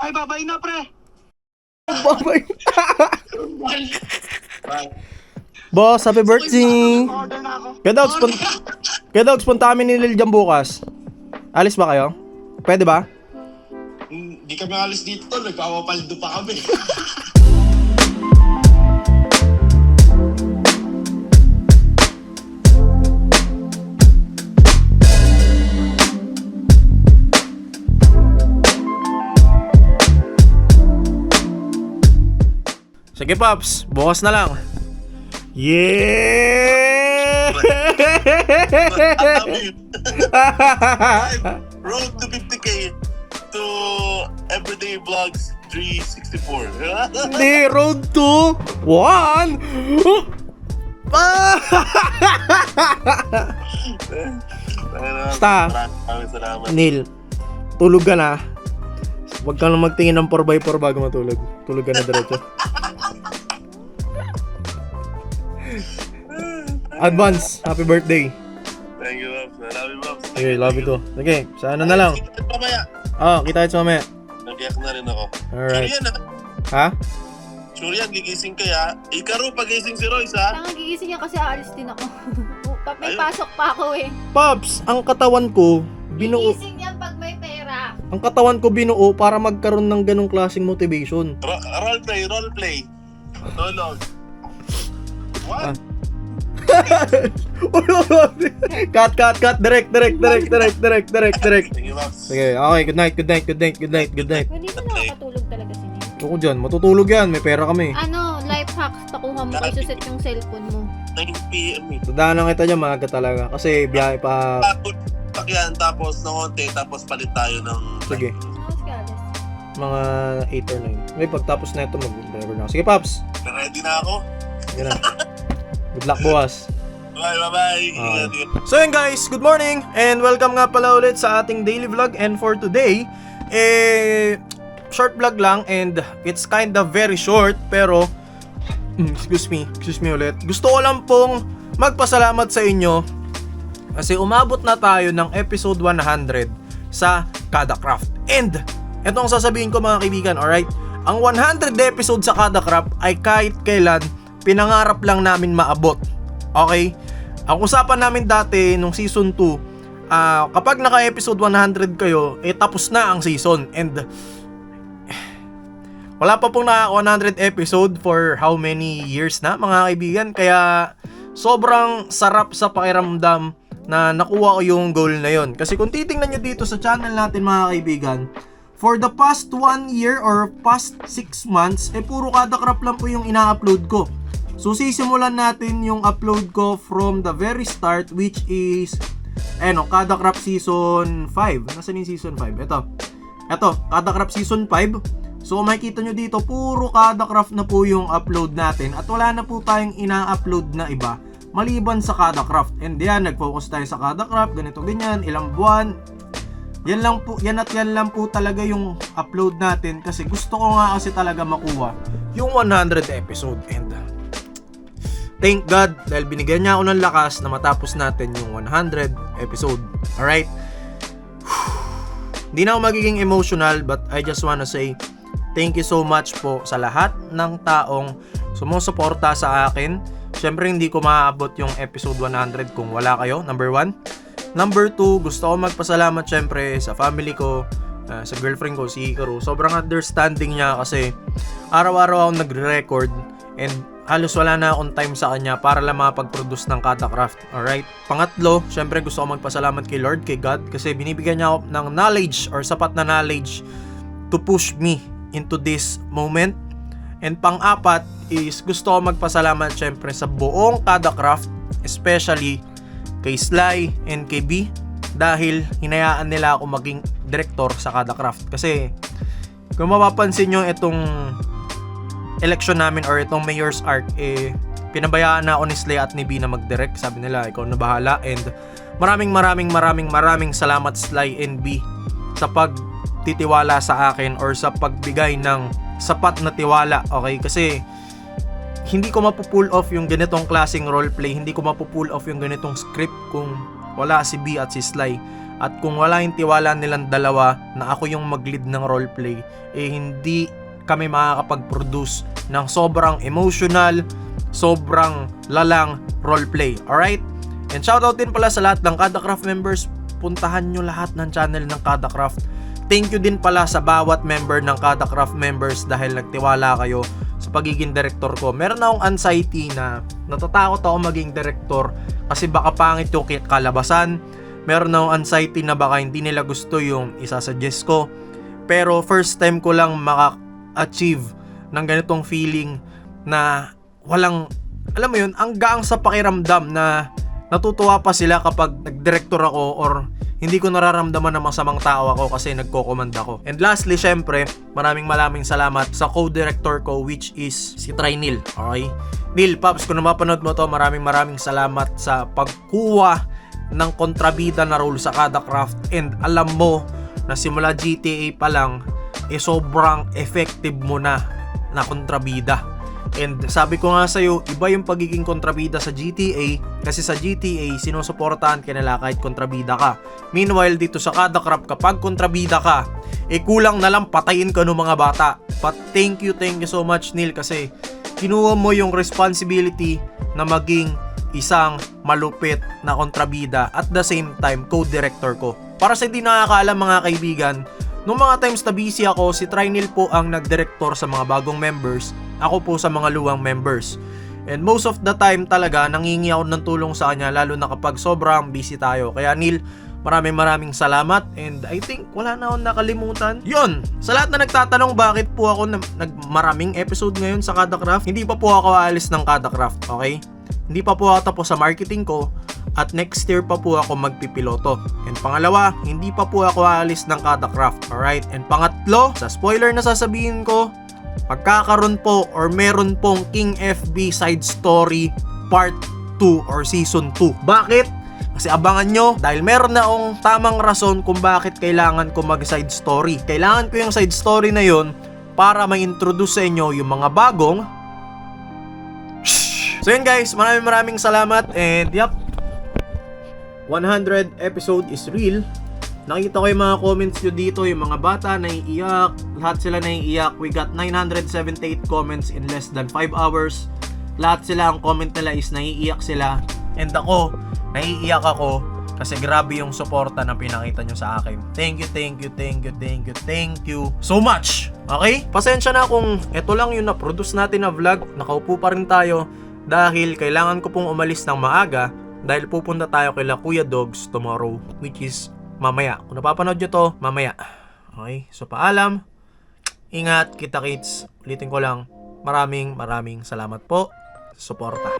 Ay, babay na, pre. Babay. Boss, happy birthday. Order na ako. Kaya daw, punta kami ni Lil Jam bukas. Alis ba kayo? Pwede ba? Hindi kami alis dito, tol. Nagpapapaldo pa kami. Sige, Pops. Bukas na lang. Yeah! Road to 50K to Everyday Vlogs 364. Hindi, road to 1. Basta. Maraming salamat. Neil, tulog ka na. Huwag ka na magtingin ng 4x4 bago matulog. Tulog ka na diretso. Advance, happy birthday. Thank you, Pops. I love you, Pops. Okay, love you too. Okay, sana na lang. Kita mamaya. Kita tayo mamaya. Nag-iyak na rin ako. Alright. Sure yan, Ha? Sure yan, gigising kaya. Ikaw, pagising si Royce, ha? Tanga, gigising yan kasi aalis din ako. May Ayun. pasok pa ako eh. Pops, ang katawan ko binuo. Gigising yan pag may pera. Ang katawan ko binuo para magkaroon ng ganong klaseng motivation. Roleplay. Tulog. What? Cut. Direct. Thank you, Pops. Sige, okay, good night. Hindi na nakakatulog talaga si Neil. Ako dyan, matutulog yan, may pera kami. Ano, life hacks, pakuha mo kay suset yung cellphone mo. 9 p.m. eh. Tandaanan kita dyan, maaga talaga. Kasi biyahe pa. Takyan, tapos ng konti, tapos palit tayo ng... Sige, Tapos ka alas. mga 8 or 9. May pagtapos na ito, mag-driver na ako. Sige, Pops. Ready na ako. Sige na. Good luck, bukas. Bye. So yun guys, good morning and welcome nga pala ulit sa ating daily vlog. And for today, short vlog lang and it's kinda very short pero excuse me ulit. Gusto ko lang pong magpasalamat sa inyo kasi umabot na tayo ng episode 100 sa Kada Craft. And ito ang sasabihin ko mga kaibigan, alright? Ang 100 episode sa Kada Craft ay kahit kailan pinangarap lang namin maabot. Okay? Ang usapan namin dati nung season 2, kapag naka-episode 100 kayo, tapos na ang season. And wala pa pong naka 100 episode for how many years na mga kaibigan. Kaya sobrang sarap sa pakiramdam na nakuha ko yung goal na yon. Kasi kung titingnan nyo dito sa channel natin mga kaibigan, for the past 1 year or past 6 months, puro Kada Craft lang po yung ina-upload ko. So sisimulan natin yung upload ko from the very start, which is Kada Craft Season 5. Nasaan yung Season 5? Ito, Kada Craft Season 5. So kung makikita nyo dito, puro Kada Craft na po yung upload natin. At wala na po tayong ina-upload na iba maliban sa Kada Craft. And yan, nag-focus tayo sa Kada Craft, ganito ganyan, ilang buwan. Yan lang po talaga yung upload natin kasi gusto ko nga kasi talaga makuha yung 100 episode. And thank God dahil binigyan niya ako ng lakas na matapos natin yung 100 episode. Alright? Hindi na ako magiging emotional but I just wanna say thank you so much po sa lahat ng taong sumusuporta sa akin. Siyempre hindi ko maaabot yung episode 100 kung wala kayo, number 1. Number 2, gusto ko magpasalamat syempre sa family ko, sa girlfriend ko, si Hikaru. Sobrang understanding niya kasi araw-araw ako nagre-record and halos wala na akong time sa kanya para lang makapag-produce ng Kada Craft. Alright? Pangatlo, syempre gusto ko magpasalamat kay Lord, kay God, kasi binibigyan niya ako ng knowledge or sapat na knowledge to push me into this moment. And pang-apat is gusto ko magpasalamat syempre sa buong Kada Craft, especially kay Sly and kay B, dahil hinayaan nila ako maging director sa Kada Craft. Kasi kung mapapansin nyo itong election namin or itong Mayor's Arc, pinabayaan na ako ni Slay at ni B na mag-direct. Sabi nila, ikaw na bahala. And maraming salamat Sly and B sa pagtitiwala sa akin or sa pagbigay ng sapat na tiwala. Okay? Kasi hindi ko mapupull off yung ganitong klaseng roleplay, hindi ko mapupull off yung ganitong script kung wala si B at si Sly. At kung wala yung tiwala nilang dalawa na ako yung mag-lead ng roleplay, hindi kami makakapag-produce ng sobrang emotional, sobrang lalang roleplay. Alright? And shoutout din pala sa lahat ng KadaCraft members. Puntahan nyo lahat ng channel ng KadaCraft. Thank you din pala sa bawat member ng KadaCraft members dahil nagtiwala kayo sa pagiging director ko. Meron akong anxiety na natatakot ako maging director kasi baka pangit yung kalabasan. Meron akong anxiety na baka hindi nila gusto yung isasuggest ko. Pero first time ko lang maka-achieve ng ganitong feeling na walang, alam mo yun, ang gaang sa pakiramdam na natutuwa pa sila kapag nag-director ako or hindi ko nararamdaman na masamang tao ako kasi nagko-command ako. And lastly, syempre, maraming salamat sa co-director ko which is si Try Neil. Okay? Neil, Paps, kung napapanood mo to, maraming salamat sa pagkuha ng kontrabida na role sa KadaCraft. And alam mo na simula GTA pa lang, sobrang effective mo na kontrabida. And sabi ko nga sa'yo, iba yung pagiging kontrabida sa GTA kasi sa GTA, sinusuportahan ka nila kahit kontrabida ka. Meanwhile, dito sa KadaCraft, kapag kontrabida ka, kulang na lang patayin ka ng mga bata. But thank you so much, Neil, kasi kinuha mo yung responsibility na maging isang malupit na kontrabida at the same time, co-director ko. Para sa hindi nakakaalam mga kaibigan, nung mga times na busy ako, si Try Neil po ang nag-director sa mga bagong members, ako po sa mga luwang members. And most of the time talaga, nangingi ako ng tulong sa kanya, lalo na kapag sobrang busy tayo. Kaya Neil, maraming salamat and I think wala na akong nakalimutan. Yun! Sa lahat na nagtatanong bakit po ako nagmaraming episode ngayon sa KadaCraft, hindi pa po ako aalis ng KadaCraft, okay? Hindi pa po ako tapos sa marketing ko at next year pa po ako magpipiloto. And pangalawa, hindi pa po ako aalis ng KadaCraft, alright? And pangatlo, sa spoiler na sasabihin ko, magkakaroon po or meron pong King FB side story part 2 or season 2. Bakit? Kasi abangan nyo dahil meron na akong tamang rason kung bakit kailangan ko mag side story. Kailangan ko yung side story na yon para ma-introduce sa inyo yung mga bagong. So yun guys, maraming salamat and yep, 100 episode is real. Nakita ko yung mga comments nyo dito, yung mga bata naiiyak, lahat sila naiiyak. We got 978 comments in less than 5 hours. Lahat sila, ang comment nila is naiiyak sila. And ako, naiiyak ako kasi grabe yung suporta na pinakita nyo sa akin. Thank you so much. Okay? Pasensya na kung ito lang yung na-produce natin na vlog. Nakaupo pa rin tayo dahil kailangan ko pong umalis ng maaga dahil pupunta tayo kay Kuya Dogs tomorrow, which is mamaya. Kung napapanood nyo to, mamaya. Okay? So paalam. Ingat, kita-kits. Ulitin ko lang. Maraming salamat po sa suporta.